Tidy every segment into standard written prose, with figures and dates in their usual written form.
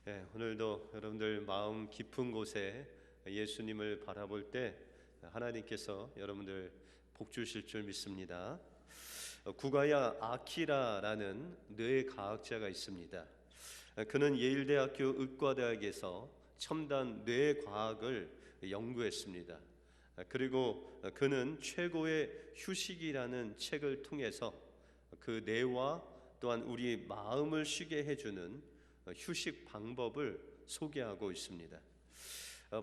오늘도 여러분들 마음 깊은 곳에 예수님을 바라볼 때 하나님께서 여러분들 복 주실 줄 믿습니다. 구가야 아키라라는 뇌과학자가 있습니다. 그는 예일대학교 의과대학에서 첨단 뇌과학을 연구했습니다. 그리고 그는 최고의 휴식이라는 책을 통해서 그 뇌와 또한 우리 마음을 쉬게 해주는 휴식 방법을 소개하고 있습니다.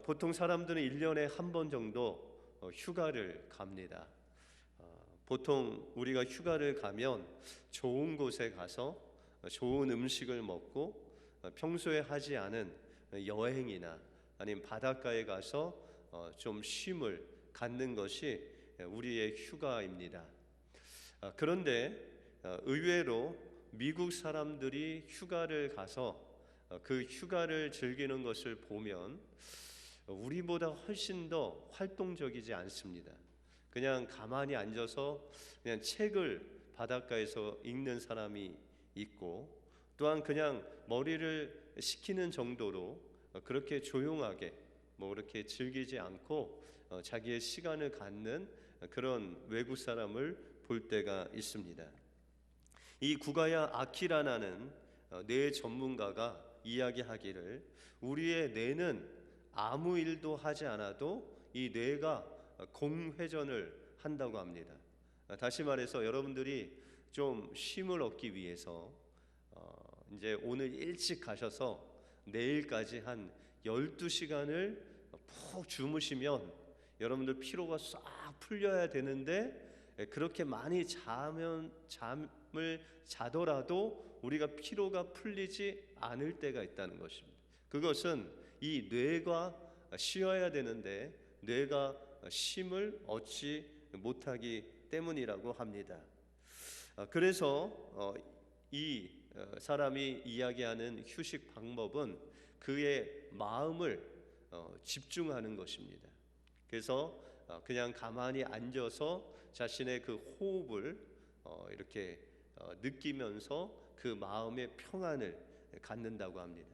보통 사람들은 1년에 한 번 정도 휴가를 갑니다. 보통 우리가 휴가를 가면 좋은 곳에 가서 좋은 음식을 먹고 평소에 하지 않은 여행이나 아니면 바닷가에 가서 좀 쉼을 갖는 것이 우리의 휴가입니다. 그런데 의외로 미국 사람들이 휴가를 가서 그 휴가를 즐기는 것을 보면 우리보다 훨씬 더 활동적이지 않습니다. 그냥 가만히 앉아서 그냥 책을 바닷가에서 읽는 사람이 있고, 또한 그냥 머리를 식히는 정도로 그렇게 조용하게 그렇게 즐기지 않고 자기의 시간을 갖는 그런 외국 사람을 볼 때가 있습니다. 이 구가야 아키라나는 뇌 전문가가 이야기하기를 우리의 뇌는 아무 일도 하지 않아도 이 뇌가 공회전을 한다고 합니다. 다시 말해서 여러분들이 좀 쉼을 얻기 위해서 이제 오늘 일찍 가셔서 내일까지 한 12시간을 푹 주무시면 여러분들 피로가 싹 풀려야 되는데, 그렇게 많이 잠을 자더라도 우리가 피로가 풀리지 않을 때가 있다는 것입니다. 그것은 이 뇌가 쉬어야 되는데 뇌가 쉼을 얻지 못하기 때문이라고 합니다. 그래서 이 사람이 이야기하는 휴식 방법은 그의 마음을 집중하는 것입니다. 그래서 그냥 가만히 앉아서 자신의 그 호흡을 이렇게 느끼면서 그 마음의 평안을 갖는다고 합니다.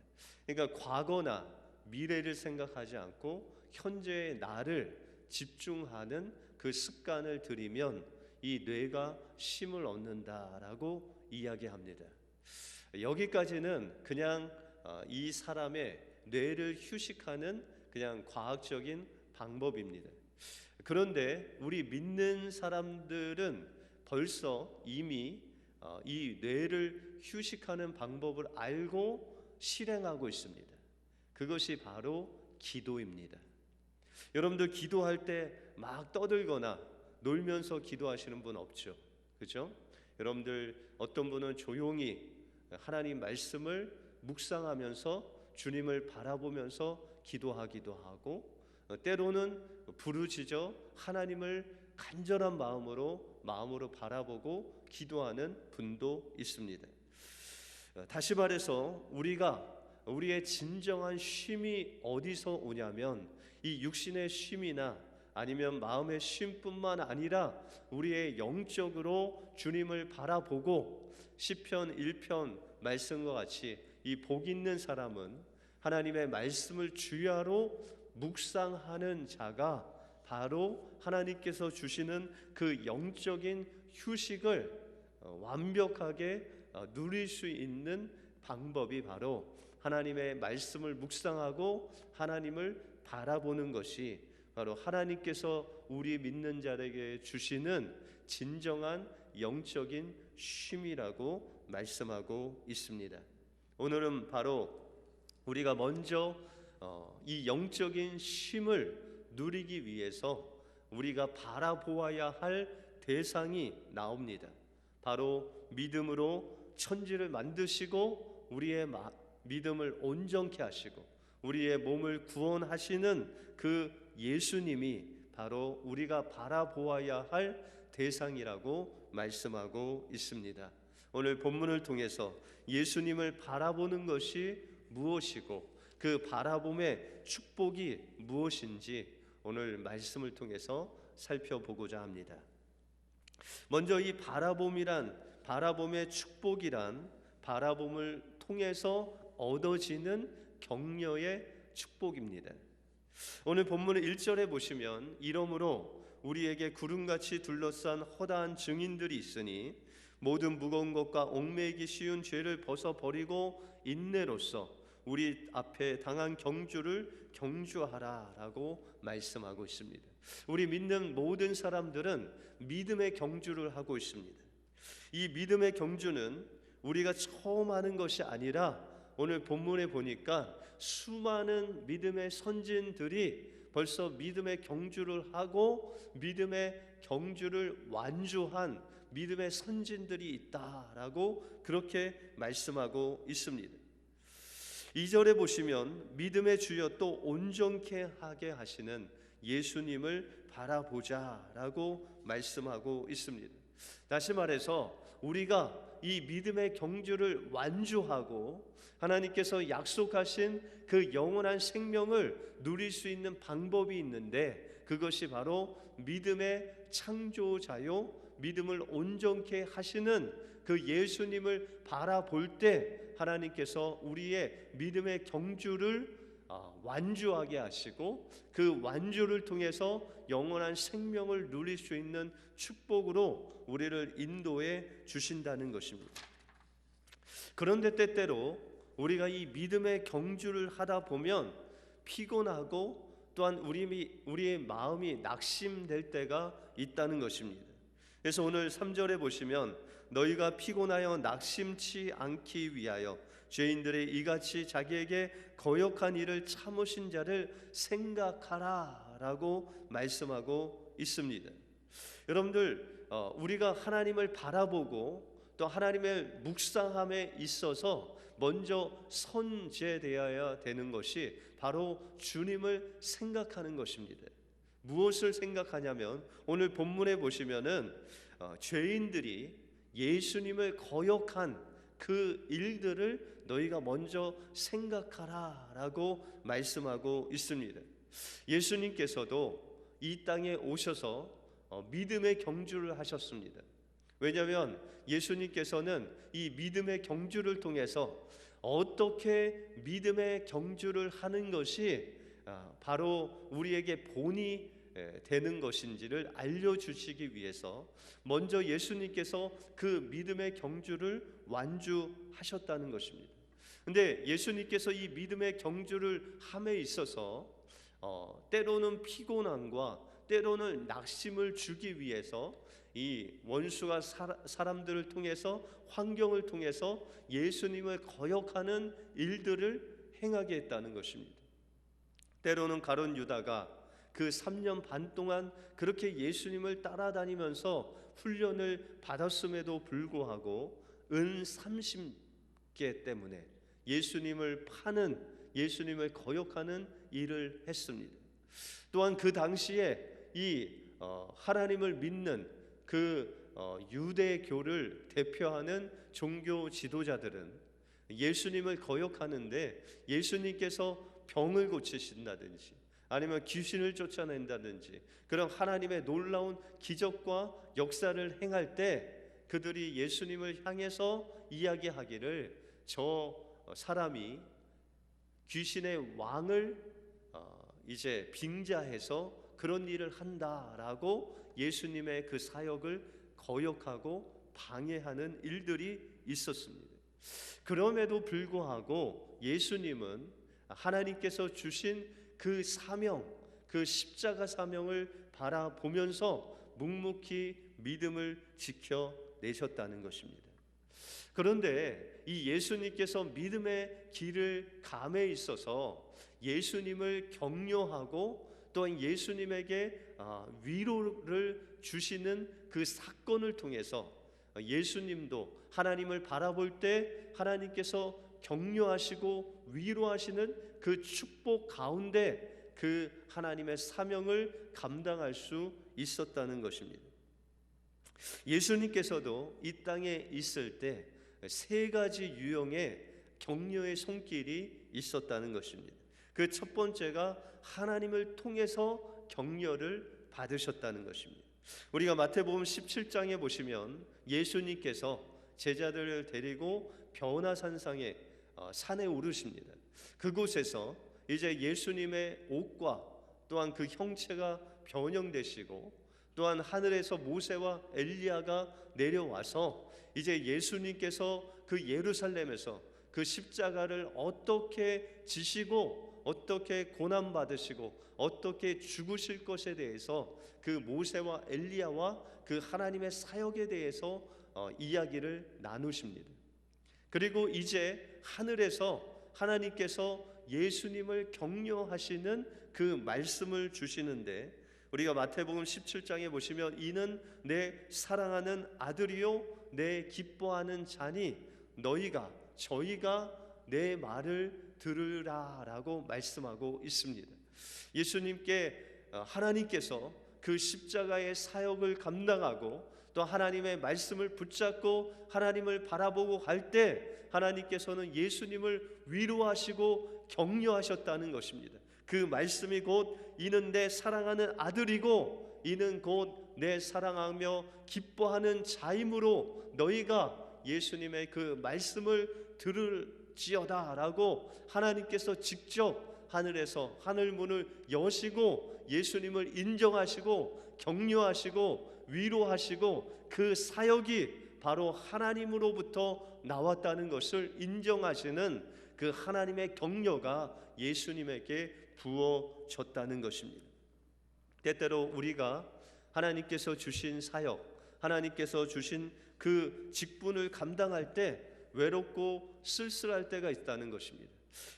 그러니까 과거나 미래를 생각하지 않고 현재의 나를 집중하는 그 습관을 들이면 이 뇌가 쉼을 얻는다라고 이야기합니다. 여기까지는 그냥 이 사람의 뇌를 휴식하는 그냥 과학적인 방법입니다. 그런데 우리 믿는 사람들은 벌써 이미 이 뇌를 휴식하는 방법을 알고 실행하고 있습니다. 그것이 바로 기도입니다. 여러분들 기도할 때 막 떠들거나 놀면서 기도하시는 분 없죠? 그죠? 여러분들 어떤 분은 조용히 하나님 말씀을 묵상하면서 주님을 바라보면서 기도하기도 하고, 때로는 부르짖어 하나님을 간절한 마음으로 바라보고 기도하는 분도 있습니다. 다시 말해서 우리의 진정한 쉼이 어디서 오냐면 이 육신의 쉼이나 아니면 마음의 쉼뿐만 아니라 우리의 영적으로 주님을 바라보고 시편 1편 말씀과 같이 이 복 있는 사람은 하나님의 말씀을 주야로 묵상하는 자가 바로 하나님께서 주시는 그 영적인 휴식을 완벽하게 누릴 수 있는 방법이 바로 하나님의 말씀을 묵상하고 하나님을 바라보는 것이 바로 하나님께서 우리 믿는 자에게 주시는 진정한 영적인 쉼이라고 말씀하고 있습니다. 오늘은 바로 우리가 먼저 이 영적인 쉼을 누리기 위해서 우리가 바라보아야 할 대상이 나옵니다. 바로 믿음으로 천지를 만드시고 우리의 믿음을 온전케 하시고 우리의 몸을 구원하시는 그 예수님이 바로 우리가 바라보아야 할 대상이라고 말씀하고 있습니다. 오늘 본문을 통해서 예수님을 바라보는 것이 무엇이고 그 바라봄의 축복이 무엇인지 오늘 말씀을 통해서 살펴보고자 합니다. 먼저 이 바라봄의 축복이란 바라봄을 통해서 얻어지는 격려의 축복입니다. 오늘 본문 1절에 보시면 이러므로 우리에게 구름같이 둘러싼 허다한 증인들이 있으니 모든 무거운 것과 얽매이기 쉬운 죄를 벗어버리고 인내로써 우리 앞에 당한 경주를 경주하라라고 말씀하고 있습니다. 우리 믿는 모든 사람들은 믿음의 경주를 하고 있습니다. 이 믿음의 경주는 우리가 처음 하는 것이 아니라 오늘 본문에 보니까 수많은 믿음의 선진들이 벌써 믿음의 경주를 하고 믿음의 경주를 완주한 믿음의 선진들이 있다라고 그렇게 말씀하고 있습니다. 2절에 보시면 믿음의 주여 또 온전케 하게 하시는 예수님을 바라보자라고 말씀하고 있습니다. 다시 말해서 우리가 이 믿음의 경주를 완주하고 하나님께서 약속하신 그 영원한 생명을 누릴 수 있는 방법이 있는데 그것이 바로 믿음의 창조자요 믿음을 온전케 하시는 그 예수님을 바라볼 때 하나님께서 우리의 믿음의 경주를 완주하게 하시고 그 완주를 통해서 영원한 생명을 누릴 수 있는 축복으로 우리를 인도해 주신다는 것입니다. 그런데 때때로 우리가 이 믿음의 경주를 하다 보면 피곤하고 또한 우리의 마음이 낙심될 때가 있다는 것입니다. 그래서 오늘 3절에 보시면 너희가 피곤하여 낙심치 않기 위하여 죄인들의 이같이 자기에게 거역한 일을 참으신 자를 생각하라 라고 말씀하고 있습니다. 여러분들 우리가 하나님을 바라보고 또 하나님의 묵상함에 있어서 먼저 선제되어야 되는 것이 바로 주님을 생각하는 것입니다. 무엇을 생각하냐면 오늘 본문에 보시면은 죄인들이 예수님을 거역한 그 일들을 너희가 먼저 생각하라 라고 말씀하고 있습니다. 예수님께서도 이 땅에 오셔서 믿음의 경주를 하셨습니다. 왜냐하면 예수님께서는 이 믿음의 경주를 통해서 어떻게 믿음의 경주를 하는 것이 바로 우리에게 본이 되는 것인지를 알려주시기 위해서 먼저 예수님께서 그 믿음의 경주를 완주하셨다는 것입니다. 근데 예수님께서 이 믿음의 경주를 함에 있어서 때로는 피곤함과 때로는 낙심을 주기 위해서 이 원수가 사람들을 통해서 환경을 통해서 예수님을 거역하는 일들을 행하게 했다는 것입니다. 때로는 가룟 유다가 그 3년 반 동안 그렇게 예수님을 따라다니면서 훈련을 받았음에도 불구하고 은 30개 때문에 예수님을 파는 예수님을 거역하는 일을 했습니다. 또한 그 당시에 이 하나님을 믿는 그 유대교를 대표하는 종교 지도자들은 예수님을 거역하는데 예수님께서 병을 고치신다든지 아니면 귀신을 쫓아낸다든지 그런 하나님의 놀라운 기적과 역사를 행할 때 그들이 예수님을 향해서 이야기하기를 저 사람이 귀신의 왕을 이제 빙자해서 그런 일을 한다라고 예수님의 그 사역을 거역하고 방해하는 일들이 있었습니다. 그럼에도 불구하고 예수님은 하나님께서 주신 그 사명, 그 십자가 사명을 바라보면서 묵묵히 믿음을 지켜내셨다는 것입니다. 그런데 이 예수님께서 믿음의 길을 감에 있어서 예수님을 격려하고 또한 예수님에게 위로를 주시는 그 사건을 통해서 예수님도 하나님을 바라볼 때 하나님께서 격려하시고 위로하시는 그 축복 가운데 그 하나님의 사명을 감당할 수 있었다는 것입니다. 예수님께서도 이 땅에 있을 때 세 가지 유형의 격려의 손길이 있었다는 것입니다. 그 첫 번째가 하나님을 통해서 격려를 받으셨다는 것입니다. 우리가 마태복음 17장에 보시면 예수님께서 제자들을 데리고 변화산상에 산에 오르십니다. 그곳에서 이제 예수님의 옷과 또한 그 형체가 변형되시고, 또한 하늘에서 모세와 엘리야가 내려와서 이제 예수님께서 그 예루살렘에서 그 십자가를 어떻게 지시고 어떻게 고난받으시고 어떻게 죽으실 것에 대해서 그 모세와 엘리야와 그 하나님의 사역에 대해서 이야기를 나누십니다. 그리고 이제 하늘에서 하나님께서 예수님을 격려하시는 그 말씀을 주시는데, 우리가 마태복음 17장에 보시면 이는 내 사랑하는 아들이요 내 기뻐하는 자니 저희가 내 말을 들으라 라고 말씀하고 있습니다. 예수님께 하나님께서 그 십자가의 사역을 감당하고 또 하나님의 말씀을 붙잡고 하나님을 바라보고 갈 때 하나님께서는 예수님을 위로하시고 격려하셨다는 것입니다. 그 말씀이 곧 이는 내 사랑하는 아들이고 이는 곧 내 사랑하며 기뻐하는 자이므로 너희가 예수님의 그 말씀을 들을지어다 라고 하나님께서 직접 하늘에서 하늘문을 여시고 예수님을 인정하시고 격려하시고 위로하시고 그 사역이 바로 하나님으로부터 나왔다는 것을 인정하시는 그 하나님의 격려가 예수님에게 부어졌다는 것입니다. 때때로 우리가 하나님께서 주신 사역, 하나님께서 주신 그 직분을 감당할 때 외롭고 쓸쓸할 때가 있다는 것입니다.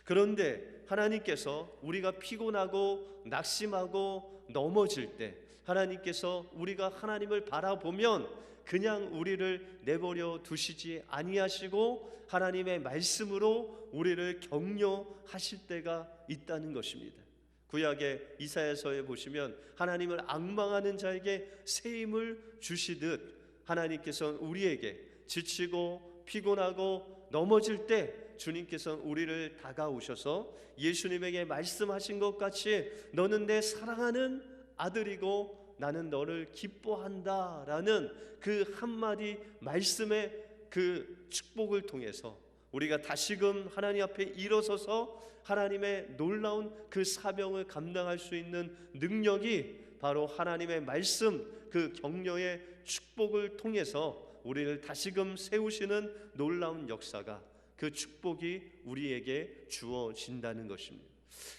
그런데 하나님께서 우리가 피곤하고 낙심하고 넘어질 때 하나님께서 우리가 하나님을 바라보면 그냥 우리를 내버려 두시지 아니하시고 하나님의 말씀으로 우리를 격려하실 때가 있다는 것입니다. 구약의 이사야서에 보시면 하나님을 앙망하는 자에게 새 힘을 주시듯 하나님께서는 우리에게 지치고 피곤하고 넘어질 때 주님께서는 우리를 다가오셔서 예수님에게 말씀하신 것 같이 너는 내 사랑하는 아들이고 나는 너를 기뻐한다 라는 그 한마디 말씀의 그 축복을 통해서 우리가 다시금 하나님 앞에 일어서서 하나님의 놀라운 그 사명을 감당할 수 있는 능력이 바로 하나님의 말씀 그 격려의 축복을 통해서 우리를 다시금 세우시는 놀라운 역사가, 그 축복이 우리에게 주어진다는 것입니다.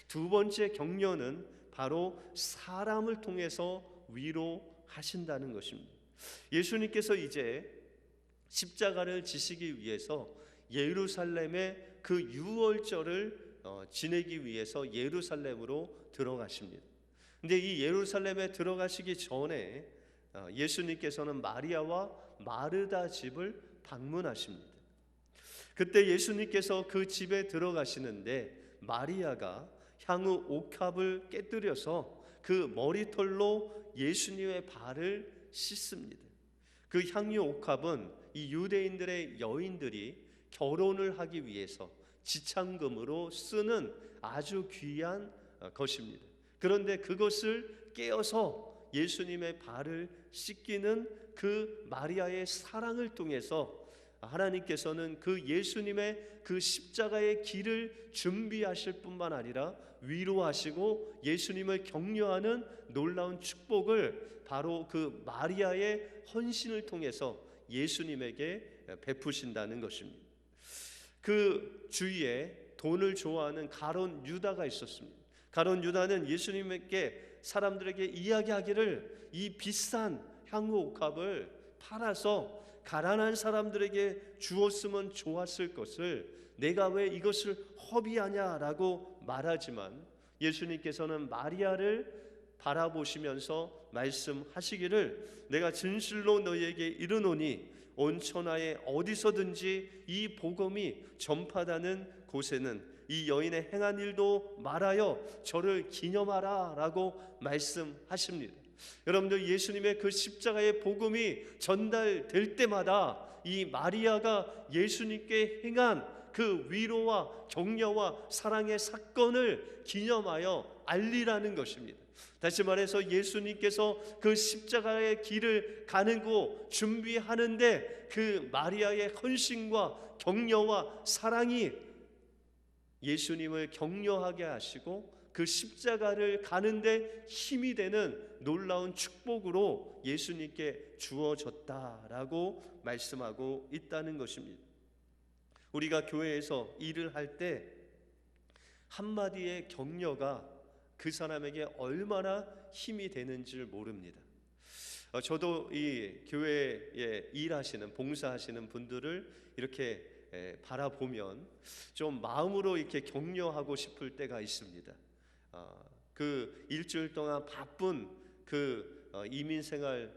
두 번째 격려는 바로 사람을 통해서 위로하신다는 것입니다. 예수님께서 이제 십자가를 지시기 위해서 예루살렘의 그 유월절을 지내기 위해서 예루살렘으로 들어가십니다. 근데 이 예루살렘에 들어가시기 전에 예수님께서는 마리아와 마르다 집을 방문하십니다. 그때 예수님께서 그 집에 들어가시는데 마리아가 향후 옥합을 깨뜨려서 그 머리털로 예수님의 발을 씻습니다. 그 향유 옥합은 이 유대인들의 여인들이 결혼을 하기 위해서 지창금으로 쓰는 아주 귀한 것입니다. 그런데 그것을 깨어서 예수님의 발을 씻기는 그 마리아의 사랑을 통해서 하나님께서는 그 예수님의 그 십자가의 길을 준비하실 뿐만 아니라 위로하시고 예수님을 격려하는 놀라운 축복을 바로 그 마리아의 헌신을 통해서 예수님에게 베푸신다는 것입니다. 그 주위에 돈을 좋아하는 가룟 유다가 있었습니다. 가룟 유다는 예수님께 사람들에게 이야기하기를 이 비싼 향후 옥합을 팔아서 가난한 사람들에게 주었으면 좋았을 것을 내가 왜 이것을 허비하냐라고 말하지만 예수님께서는 마리아를 바라보시면서 말씀하시기를 내가 진실로 너희에게 이르노니 온 천하에 어디서든지 이 복음이 전파되는 곳에는 이 여인의 행한 일도 말하여 저를 기념하라 라고 말씀하십니다. 여러분들 예수님의 그 십자가의 복음이 전달될 때마다 이 마리아가 예수님께 행한 그 위로와 격려와 사랑의 사건을 기념하여 알리라는 것입니다. 다시 말해서 예수님께서 그 십자가의 길을 가는 곳 준비하는데 그 마리아의 헌신과 격려와 사랑이 예수님을 격려하게 하시고 그 십자가를 가는데 힘이 되는 놀라운 축복으로 예수님께 주어졌다라고 말씀하고 있다는 것입니다. 우리가 교회에서 일을 할 때 한마디의 격려가 그 사람에게 얼마나 힘이 되는지를 모릅니다. 저도 이 교회에 일하시는, 봉사하시는 분들을 이렇게 바라보면 좀 마음으로 이렇게 격려하고 싶을 때가 있습니다. 그 일주일 동안 바쁜 그 이민 생활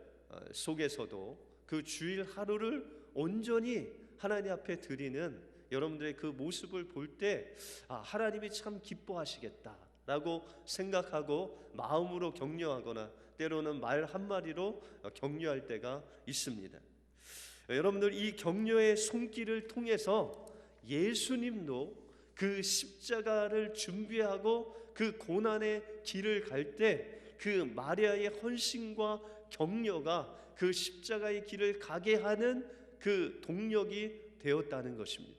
속에서도 그 주일 하루를 온전히 하나님 앞에 드리는 여러분들의 그 모습을 볼 때 하나님이 참 기뻐하시겠다라고 생각하고 마음으로 격려하거나 때로는 말 한마디로 격려할 때가 있습니다. 여러분들, 이 격려의 손길을 통해서 예수님도 그 십자가를 준비하고 그 고난의 길을 갈 때 그 마리아의 헌신과 격려가 그 십자가의 길을 가게 하는 그 동력이 되었다는 것입니다.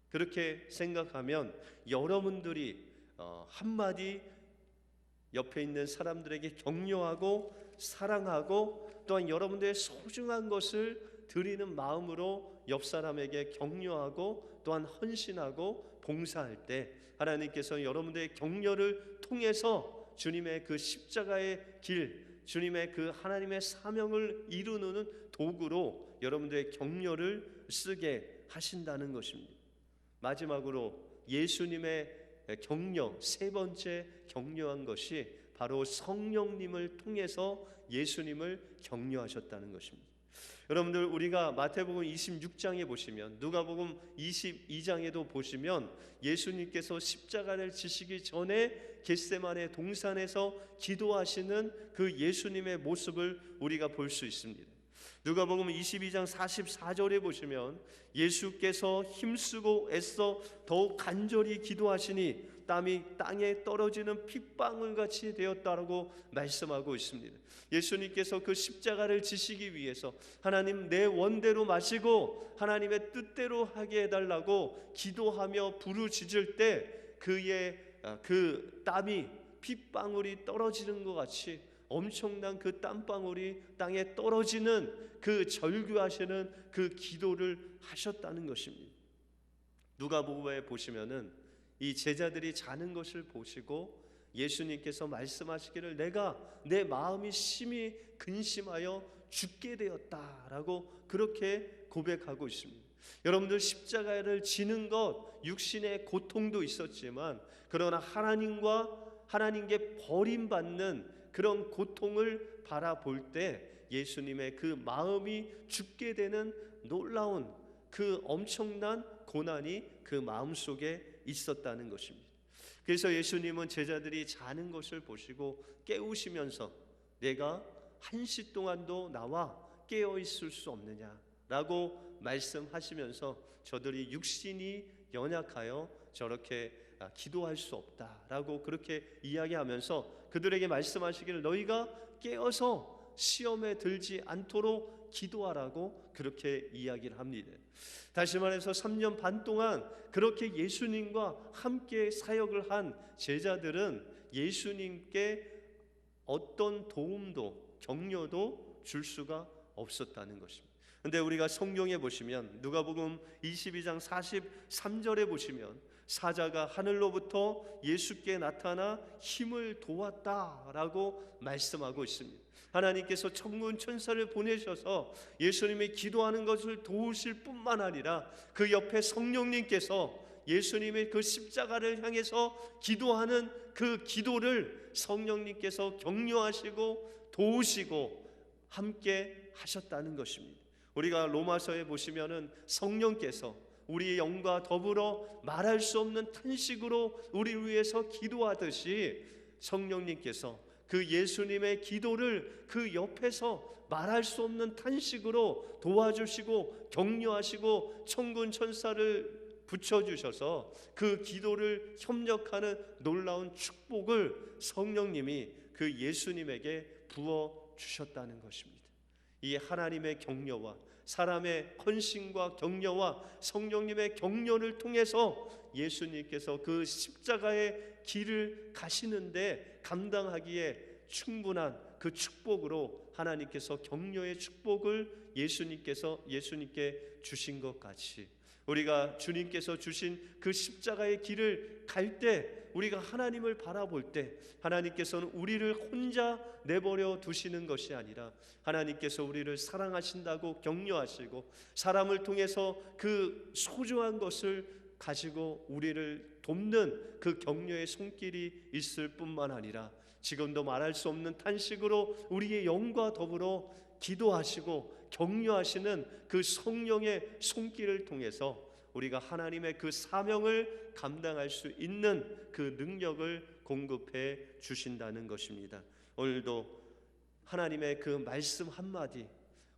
그렇게 생각하면 여러분들이 한마디 옆에 있는 사람들에게 격려하고 사랑하고 또한 여러분들의 소중한 것을 드리는 마음으로 옆 사람에게 격려하고 또한 헌신하고 봉사할 때 하나님께서 여러분들의 격려를 통해서 주님의 그 십자가의 길, 주님의 그 하나님의 사명을 이루는 도구로 여러분들의 격려를 쓰게 하신다는 것입니다. 마지막으로 예수님의 격려, 세 번째 격려한 것이 바로 성령님을 통해서 예수님을 격려하셨다는 것입니다. 여러분들, 우리가 마태복음 26장에 보시면, 누가복음 22장에도 보시면 예수님께서 십자가를 지시기 전에 겟세마네 동산에서 기도하시는 그 예수님의 모습을 우리가 볼 수 있습니다. 누가복음 22장 44절에 보시면 예수께서 힘쓰고 애써 더욱 간절히 기도하시니 땀이 땅에 떨어지는 핏방울같이 되었다라고 말씀하고 있습니다. 예수님께서 그 십자가를 지시기 위해서 하나님, 내 원대로 마시고 하나님의 뜻대로 하게 해달라고 기도하며 부르짖을 때 그의 그 땀이 핏방울이 떨어지는 것 같이 엄청난 그 땀방울이 땅에 떨어지는 그 절규하시는 그 기도를 하셨다는 것입니다. 누가복음에 보시면은 이 제자들이 자는 것을 보시고 예수님께서 말씀하시기를 내가 내 마음이 심히 근심하여 죽게 되었다라고 그렇게 고백하고 있습니다. 여러분들, 십자가를 지는 것 육신의 고통도 있었지만 그러나 하나님께 버림받는 그런 고통을 바라볼 때 예수님의 그 마음이 죽게 되는 놀라운 그 엄청난 고난이 그 마음속에 있었다는 것입니다. 그래서 예수님은 제자들이 자는 것을 보시고 깨우시면서 내가 1시 동안도 나와 깨어 있을 수 없느냐라고 말씀하시면서 저들이 육신이 연약하여 저렇게 기도할 수 없다라고 그렇게 이야기하면서 그들에게 말씀하시기를 너희가 깨어서 시험에 들지 않도록 기도하라고 그렇게 이야기를 합니다. 다시 말해서 3년 반 동안 그렇게 예수님과 함께 사역을 한 제자들은 예수님께 어떤 도움도 격려도 줄 수가 없었다는 것입니다. 그런데 우리가 성경에 보시면 누가복음 22장 43절에 보시면 사자가 하늘로부터 예수께 나타나 힘을 도왔다라고 말씀하고 있습니다. 하나님께서 천군 천사를 보내셔서 예수님이 기도하는 것을 도우실 뿐만 아니라 그 옆에 성령님께서 예수님의 그 십자가를 향해서 기도하는 그 기도를 성령님께서 격려하시고 도우시고 함께 하셨다는 것입니다. 우리가 로마서에 보시면은 성령께서 우리의 영과 더불어 말할 수 없는 탄식으로 우리를 위해서 기도하듯이 성령님께서 그 예수님의 기도를 그 옆에서 말할 수 없는 탄식으로 도와주시고 격려하시고 천군 천사를 붙여주셔서 그 기도를 협력하는 놀라운 축복을 성령님이 그 예수님에게 부어주셨다는 것입니다. 이 하나님의 격려와 사람의 헌신과 격려와 성령님의 격려를 통해서 예수님께서 그 십자가의 길을 가시는데 감당하기에 충분한 그 축복으로 하나님께서 격려의 축복을 예수님께 주신 것 같이, 우리가 주님께서 주신 그 십자가의 길을 갈 때, 우리가 하나님을 바라볼 때 하나님께서는 우리를 혼자 내버려 두시는 것이 아니라 하나님께서 우리를 사랑하신다고 격려하시고, 사람을 통해서 그 소중한 것을 가지고 우리를 돕는 그 격려의 손길이 있을 뿐만 아니라 지금도 말할 수 없는 탄식으로 우리의 영과 더불어 기도하시고 격려하시는 그 성령의 손길을 통해서 우리가 하나님의 그 사명을 감당할 수 있는 그 능력을 공급해 주신다는 것입니다. 오늘도 하나님의 그 말씀 한마디,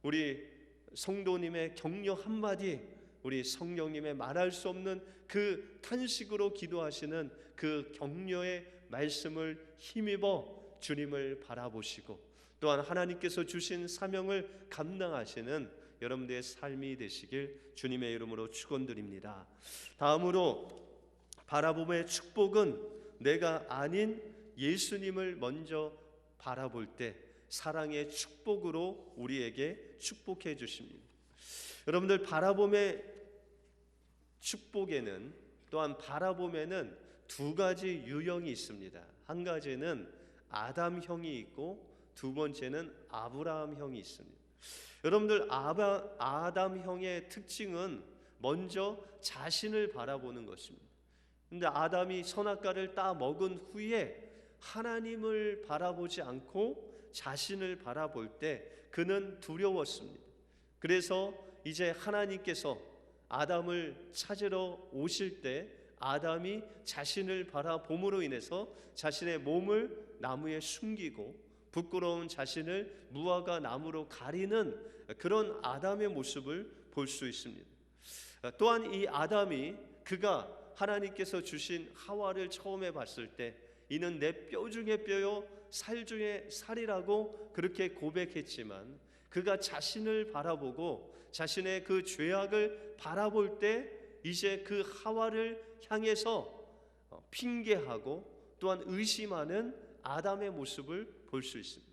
우리 성도님의 격려 한마디, 우리 성령님의 말할 수 없는 그 탄식으로 기도하시는 그 격려의 말씀을 힘입어 주님을 바라보시고, 또한 하나님께서 주신 사명을 감당하시는 여러분들의 삶이 되시길 주님의 이름으로 축원드립니다. 다음으로 바라봄의 축복은 내가 아닌 예수님을 먼저 바라볼 때 사랑의 축복으로 우리에게 축복해 주십니다. 여러분들, 바라봄의 축복에는, 또한 바라봄에는 두 가지 유형이 있습니다. 한 가지는 아담형이 있고 두 번째는 아브라함형이 있습니다. 여러분들, 아담형의 특징은 먼저 자신을 바라보는 것입니다. 근데 아담이 선악과를 따 먹은 후에 하나님을 바라보지 않고 자신을 바라볼 때 그는 두려웠습니다. 그래서 이제 하나님께서 아담을 찾으러 오실 때 아담이 자신을 바라봄으로 인해서 자신의 몸을 나무에 숨기고 부끄러운 자신을 무화과 나무로 가리는 그런 아담의 모습을 볼 수 있습니다. 또한 이 아담이, 그가 하나님께서 주신 하와를 처음에 봤을 때 이는 내 뼈 중에 뼈요 살 중에 살이라고 그렇게 고백했지만, 그가 자신을 바라보고 자신의 그 죄악을 바라볼 때 이제 그 하와를 향해서 핑계하고 또한 의심하는 아담의 모습을 볼 수 있습니다.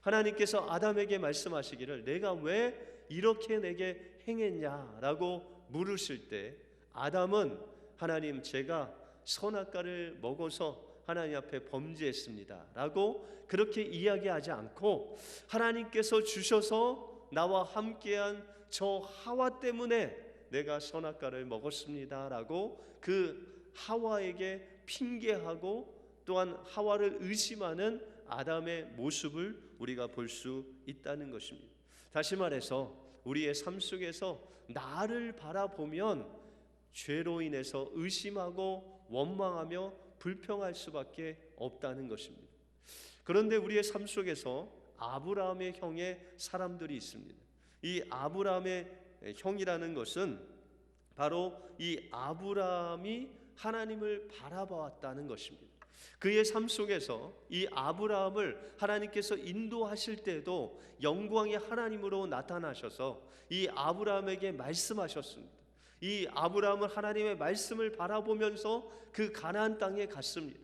하나님께서 아담에게 말씀하시기를 내가 왜 이렇게 내게 행했냐라고 물으실 때 아담은 하나님, 제가 선악과를 먹어서 하나님 앞에 범죄했습니다 라고 그렇게 이야기하지 않고, 하나님께서 주셔서 나와 함께한 저 하와 때문에 내가 선악과를 먹었습니다 라고 그 하와에게 핑계하고 또한 하와를 의심하는 아담의 모습을 우리가 볼 수 있다는 것입니다. 다시 말해서 우리의 삶 속에서 나를 바라보면 죄로 인해서 의심하고 원망하며 불평할 수밖에 없다는 것입니다. 그런데 우리의 삶 속에서 아브라함의 형의 사람들이 있습니다. 이 아브라함의 형이라는 것은 바로 이 아브라함이 하나님을 바라보았다는 것입니다. 그의 삶 속에서 이 아브라함을 하나님께서 인도하실 때도 영광의 하나님으로 나타나셔서 이 아브라함에게 말씀하셨습니다. 이 아브라함은 하나님의 말씀을 바라보면서 그 가나안 땅에 갔습니다.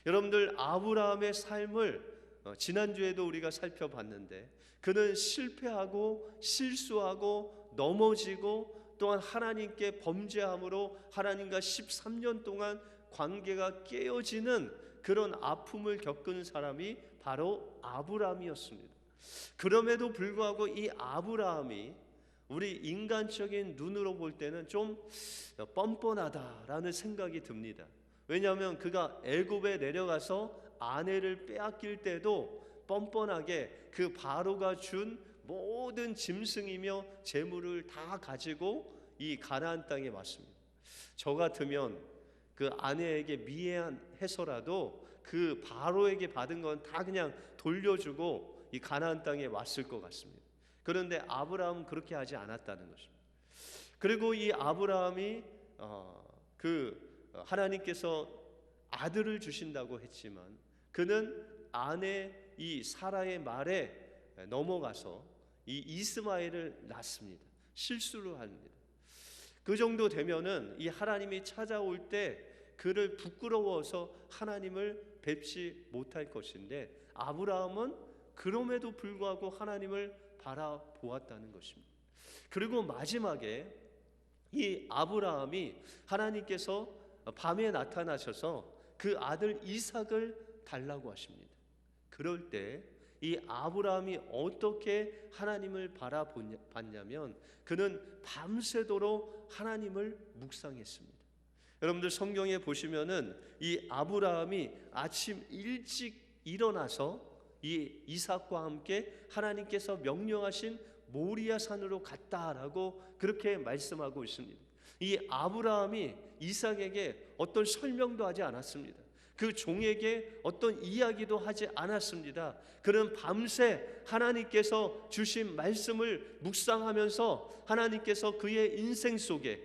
여러분들, 아브라함의 삶을 지난주에도 우리가 살펴봤는데 그는 실패하고 실수하고 넘어지고 또한 하나님께 범죄함으로 하나님과 13년 동안 관계가 깨어지는 그런 아픔을 겪은 사람이 바로 아브라함이었습니다. 그럼에도 불구하고 이 아브라함이 우리 인간적인 눈으로 볼 때는 좀 뻔뻔하다라는 생각이 듭니다. 왜냐하면 그가 애굽에 내려가서 아내를 빼앗길 때도 뻔뻔하게 그 바로가 준 모든 짐승이며 재물을 다 가지고 이 가나안 땅에 왔습니다. 저 같으면 그 아내에게 미안해서라도 그 바로에게 받은 건 다 그냥 돌려주고 이 가나안 땅에 왔을 것 같습니다. 그런데 아브라함은 그렇게 하지 않았다는 것입니다. 그리고 이 아브라함이 하나님께서 아들을 주신다고 했지만 그는 아내 이 사라의 말에 넘어가서 이 이스마엘을 낳습니다. 실수를 합니다. 그 정도 되면은 이 하나님이 찾아올 때 그를 부끄러워서 하나님을 뵙지 못할 것인데, 아브라함은 그럼에도 불구하고 하나님을 바라보았다는 것입니다. 그리고 마지막에 이 아브라함이 하나님께서 밤에 나타나셔서 그 아들 이삭을 달라고 하십니다. 그럴 때 이 아브라함이 어떻게 하나님을 바라봤냐면 그는 밤새도록 하나님을 묵상했습니다. 여러분들 성경에 보시면은 이 아브라함이 아침 일찍 일어나서 이 이삭과 함께 하나님께서 명령하신 모리아 산으로 갔다라고 그렇게 말씀하고 있습니다. 이 아브라함이 이삭에게 어떤 설명도 하지 않았습니다. 그 종에게 어떤 이야기도 하지 않았습니다. 그는 밤새 하나님께서 주신 말씀을 묵상하면서 하나님께서 그의 인생 속에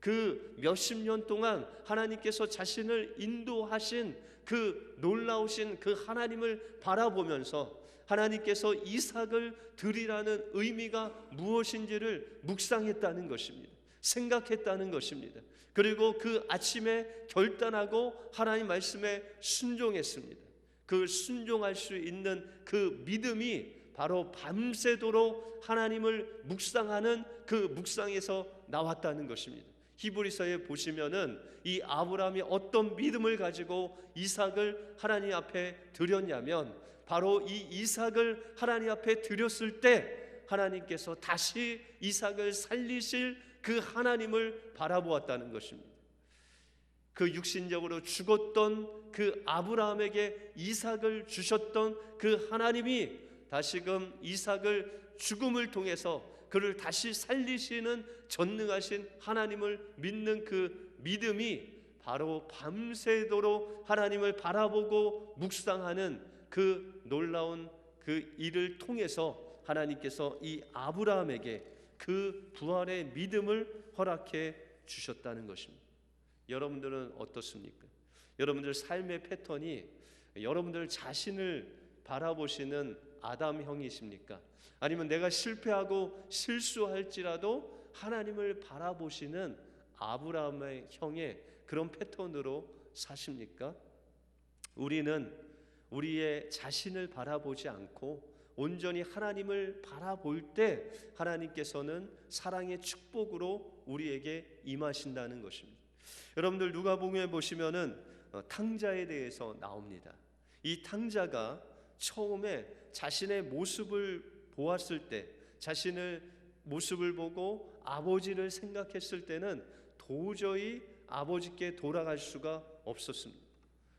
그 몇십 년 동안 하나님께서 자신을 인도하신 그 놀라우신 그 하나님을 바라보면서 하나님께서 이삭을 드리라는 의미가 무엇인지를 묵상했다는 것입니다. 생각했다는 것입니다. 그리고 그 아침에 결단하고 하나님 말씀에 순종했습니다. 그 순종할 수 있는 그 믿음이 바로 밤새도록 하나님을 묵상하는 그 묵상에서 나왔다는 것입니다. 히브리서에 보시면은 이 아브라함이 어떤 믿음을 가지고 이삭을 하나님 앞에 드렸냐면, 바로 이 이삭을 하나님 앞에 드렸을 때 하나님께서 다시 이삭을 살리실 그 하나님을 바라보았다는 것입니다. 그 육신적으로 죽었던 그 아브라함에게 이삭을 주셨던 그 하나님이 다시금 이삭을 죽음을 통해서 그를 다시 살리시는 전능하신 하나님을 믿는 그 믿음이 바로 밤새도록 하나님을 바라보고 묵상하는 그 놀라운 그 일을 통해서 하나님께서 이 아브라함에게 그 부활의 믿음을 허락해 주셨다는 것입니다. 여러분들은 어떻습니까? 여러분들 삶의 패턴이 여러분들 자신을 바라보시는 아담형이십니까? 아니면 내가 실패하고 실수할지라도 하나님을 바라보시는 아브라함의 형의 그런 패턴으로 사십니까? 우리는 우리의 자신을 바라보지 않고 온전히 하나님을 바라볼 때 하나님께서는 사랑의 축복으로 우리에게 임하신다는 것입니다. 여러분들 누가복음에 보시면은 탕자에 대해서 나옵니다. 이 탕자가 처음에 자신의 모습을 보았을 때, 자신의 모습을 보고 아버지를 생각했을 때는 도저히 아버지께 돌아갈 수가 없었습니다.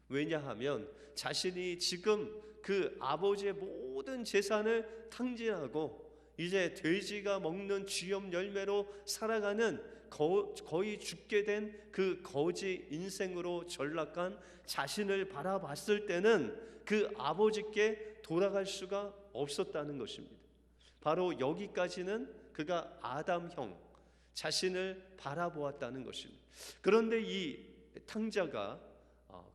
왜냐하면 자신이 지금 그 아버지의 모든 재산을 탕진하고 이제 돼지가 먹는 쥐염 열매로 살아가는 거의 죽게 된 그 거지 인생으로 전락한 자신을 바라봤을 때는 그 아버지께 돌아갈 수가 없었다는 것입니다. 바로 여기까지는 그가 아담형 자신을 바라보았다는 것입니다. 그런데 이 탕자가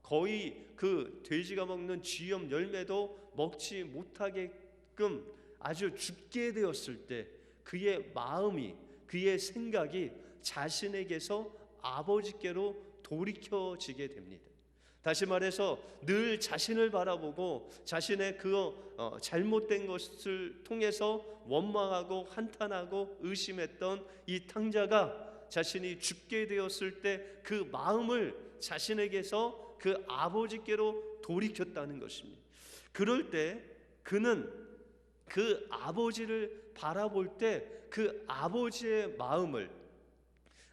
거의 그 돼지가 먹는 쥐염 열매도 먹지 못하게끔 아주 죽게 되었을 때 그의 마음이, 그의 생각이 자신에게서 아버지께로 돌이켜지게 됩니다. 다시 말해서 늘 자신을 바라보고 자신의 그 잘못된 것을 통해서 원망하고 한탄하고 의심했던 이 탕자가 자신이 죽게 되었을 때 그 마음을 자신에게서 그 아버지께로 돌이켰다는 것입니다. 그럴 때 그는 그 아버지를 바라볼 때 그 아버지의 마음을,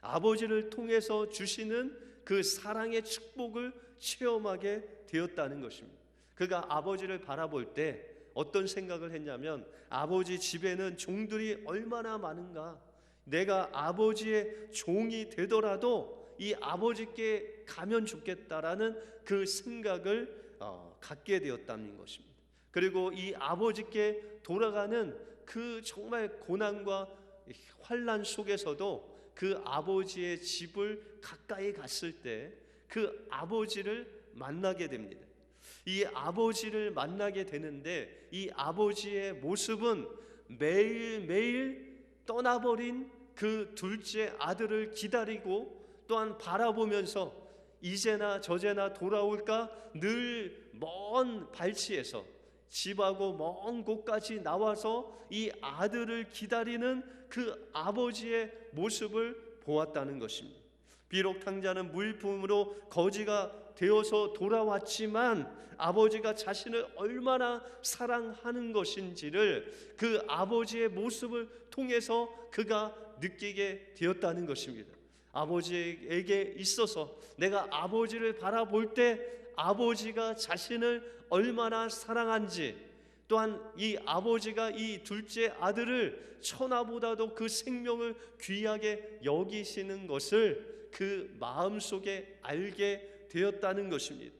아버지를 통해서 주시는 그 사랑의 축복을 체험하게 되었다는 것입니다. 그가 아버지를 바라볼 때 어떤 생각을 했냐면, 아버지 집에는 종들이 얼마나 많은가, 내가 아버지의 종이 되더라도 이 아버지께 가면 좋겠다라는 그 생각을 갖게 되었다는 것입니다. 그리고 이 아버지께 돌아가는 그 정말 고난과 환난 속에서도 그 아버지의 집을 가까이 갔을 때 그 아버지를 만나게 됩니다. 이 아버지를 만나게 되는데 이 아버지의 모습은 매일매일 떠나버린 그 둘째 아들을 기다리고 또한 바라보면서 이제나 저제나 돌아올까 늘 먼 발치에서 집하고 먼 곳까지 나와서 이 아들을 기다리는 그 아버지의 모습을 보았다는 것입니다. 비록 탕자는 물품으로 거지가 되어서 돌아왔지만 아버지가 자신을 얼마나 사랑하는 것인지를 그 아버지의 모습을 통해서 그가 느끼게 되었다는 것입니다. 아버지에게 있어서 내가 아버지를 바라볼 때 아버지가 자신을 얼마나 사랑한지, 또한 이 아버지가 이 둘째 아들을 천하보다도 그 생명을 귀하게 여기시는 것을 그 마음속에 알게 되었다는 것입니다.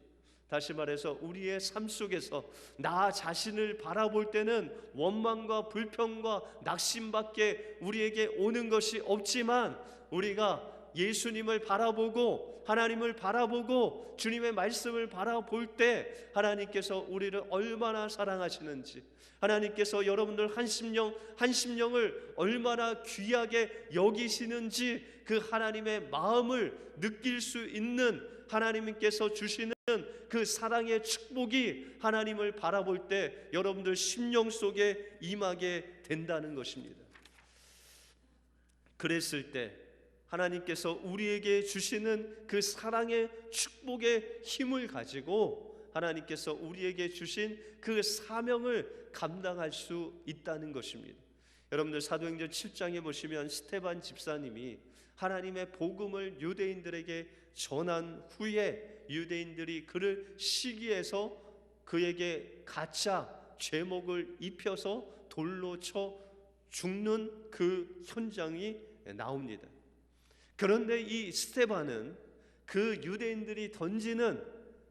다시 말해서 우리의 삶 속에서 나 자신을 바라볼 때는 원망과 불평과 낙심밖에 우리에게 오는 것이 없지만, 우리가 예수님을 바라보고 하나님을 바라보고 주님의 말씀을 바라볼 때 하나님께서 우리를 얼마나 사랑하시는지, 하나님께서 여러분들 한 심령을 얼마나 귀하게 여기시는지 그 하나님의 마음을 느낄 수 있는, 하나님께서 주시는 그 사랑의 축복이 하나님을 바라볼 때 여러분들 심령 속에 임하게 된다는 것입니다. 그랬을 때 하나님께서 우리에게 주시는 그 사랑의 축복의 힘을 가지고 하나님께서 우리에게 주신 그 사명을 감당할 수 있다는 것입니다. 여러분들 사도행전 7장에 보시면 스데반 집사님이 하나님의 복음을 유대인들에게 전한 후에 유대인들이 그를 시기해서 그에게 가짜 죄목을 입혀서 돌로 쳐 죽는 그 현장이 나옵니다. 그런데 이 스데반은 그 유대인들이 던지는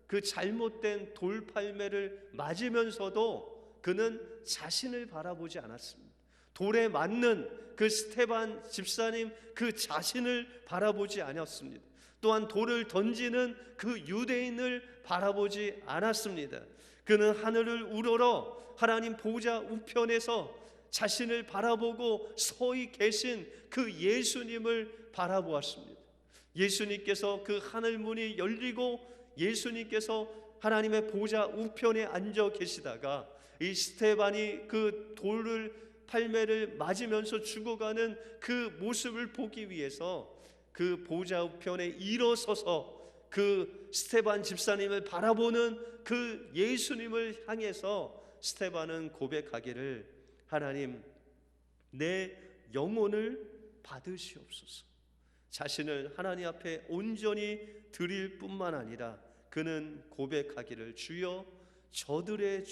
그 잘못된 돌팔매를 맞으면서도 그는 자신을 바라보지 않았습니다. 돌에 맞는 그 스데반 집사님 그 자신을 바라보지 않았습니다. 또한 돌을 던지는 그 유대인을 바라보지 않았습니다. 그는 하늘을 우러러 하나님 보좌 우편에서 자신을 바라보고 서히 계신 그 예수님을 바라보았습니다. 예수님께서 그 하늘 문이 열리고 예수님께서 하나님의 보좌 우편에 앉아 계시다가 이 스데반이 그 돌을 팔매를 맞으면서 죽어가는 그 모습을 보기 위해서 그 보좌 우편에 일어서서 그 스데반 집사님을 바라보는 그 예수님을 향해서 스데반은 고백하기를, 하나님, 내 영혼을 받으시옵소서. 자신을 하나님 앞에 온전히 드릴 뿐만 아니라 그는 고백하기를, 주여 저들의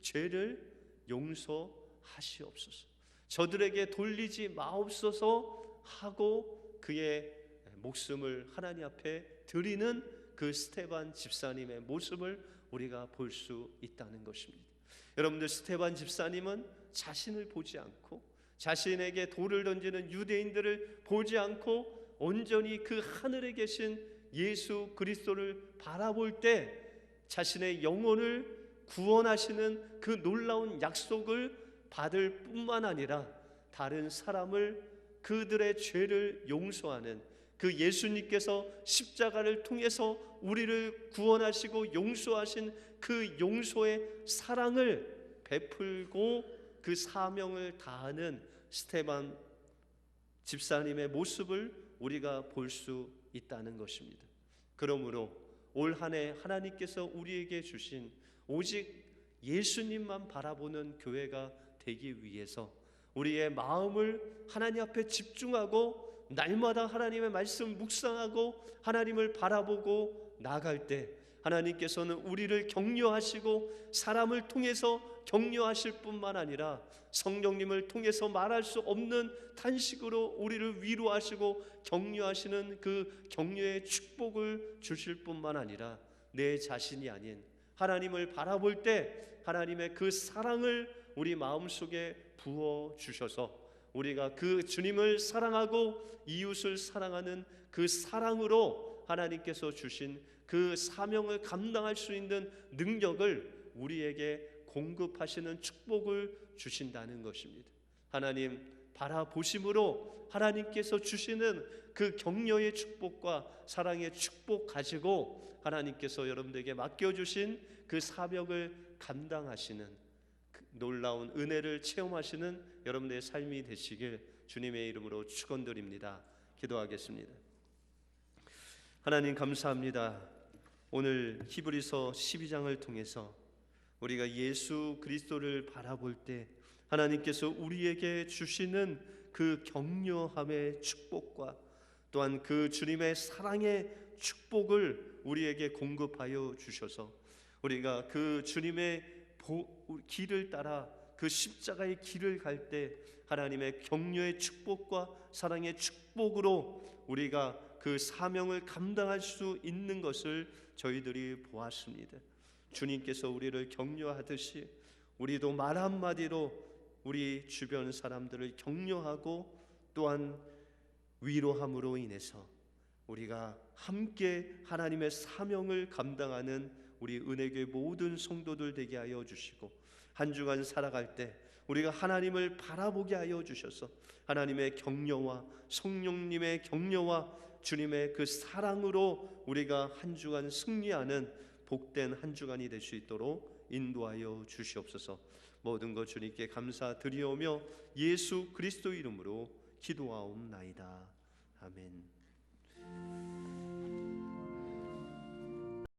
죄를 용서하시옵소서, 저들에게 돌리지 마옵소서 하고 그의 목숨을 하나님 앞에 드리는 그 스데반 집사님의 모습을 우리가 볼 수 있다는 것입니다. 여러분들, 스데반 집사님은 자신을 보지 않고 자신에게 돌을 던지는 유대인들을 보지 않고 온전히 그 하늘에 계신 예수 그리스도를 바라볼 때 자신의 영혼을 구원하시는 그 놀라운 약속을 받을 뿐만 아니라 다른 사람을, 그들의 죄를 용서하는 그 예수님께서 십자가를 통해서 우리를 구원하시고 용서하신 그 용서의 사랑을 베풀고 그 사명을 다하는 스데반 집사님의 모습을 우리가 볼 수 있다는 것입니다. 그러므로 올 한 해 하나님께서 우리에게 주신 오직 예수님만 바라보는 교회가 되기 위해서 우리의 마음을 하나님 앞에 집중하고 날마다 하나님의 말씀 묵상하고 하나님을 바라보고 나아갈 때 하나님께서는 우리를 격려하시고 사람을 통해서 격려하실 뿐만 아니라 성령님을 통해서 말할 수 없는 탄식으로 우리를 위로하시고 격려하시는 그 격려의 축복을 주실 뿐만 아니라 내 자신이 아닌 하나님을 바라볼 때 하나님의 그 사랑을 우리 마음속에 부어주셔서 우리가 그 주님을 사랑하고 이웃을 사랑하는 그 사랑으로 하나님께서 주신 그 사명을 감당할 수 있는 능력을 우리에게 공급하시는 축복을 주신다는 것입니다. 하나님 바라보심으로 하나님께서 주시는 그 격려의 축복과 사랑의 축복 가지고 하나님께서 여러분들에게 맡겨주신 그 사명을 감당하시는 그 놀라운 은혜를 체험하시는 여러분들의 삶이 되시길 주님의 이름으로 축원드립니다. 기도하겠습니다. 하나님 감사합니다. 오늘 히브리서 12장을 통해서 우리가 예수 그리스도를 바라볼 때 하나님께서 우리에게 주시는 그 격려함의 축복과 또한 그 주님의 사랑의 축복을 우리에게 공급하여 주셔서 우리가 그 주님의 길을 따라 그 십자가의 길을 갈 때 하나님의 격려의 축복과 사랑의 축복으로 우리가 그 사명을 감당할 수 있는 것을 저희들이 보았습니다. 주님께서 우리를 격려하듯이 우리도 말 한마디로 우리 주변 사람들을 격려하고 또한 위로함으로 인해서 우리가 함께 하나님의 사명을 감당하는 우리 은혜교회 모든 성도들 되게 하여 주시고 한 주간 살아갈 때 우리가 하나님을 바라보게 하여 주셔서 하나님의 격려와 성령님의 격려와 주님의 그 사랑으로 우리가 한 주간 승리하는 복된 한 주간이 될 수 있도록 인도하여 주시옵소서. 모든 것 주님께 감사드리오며 예수 그리스도 이름으로 기도하옵나이다. 아멘.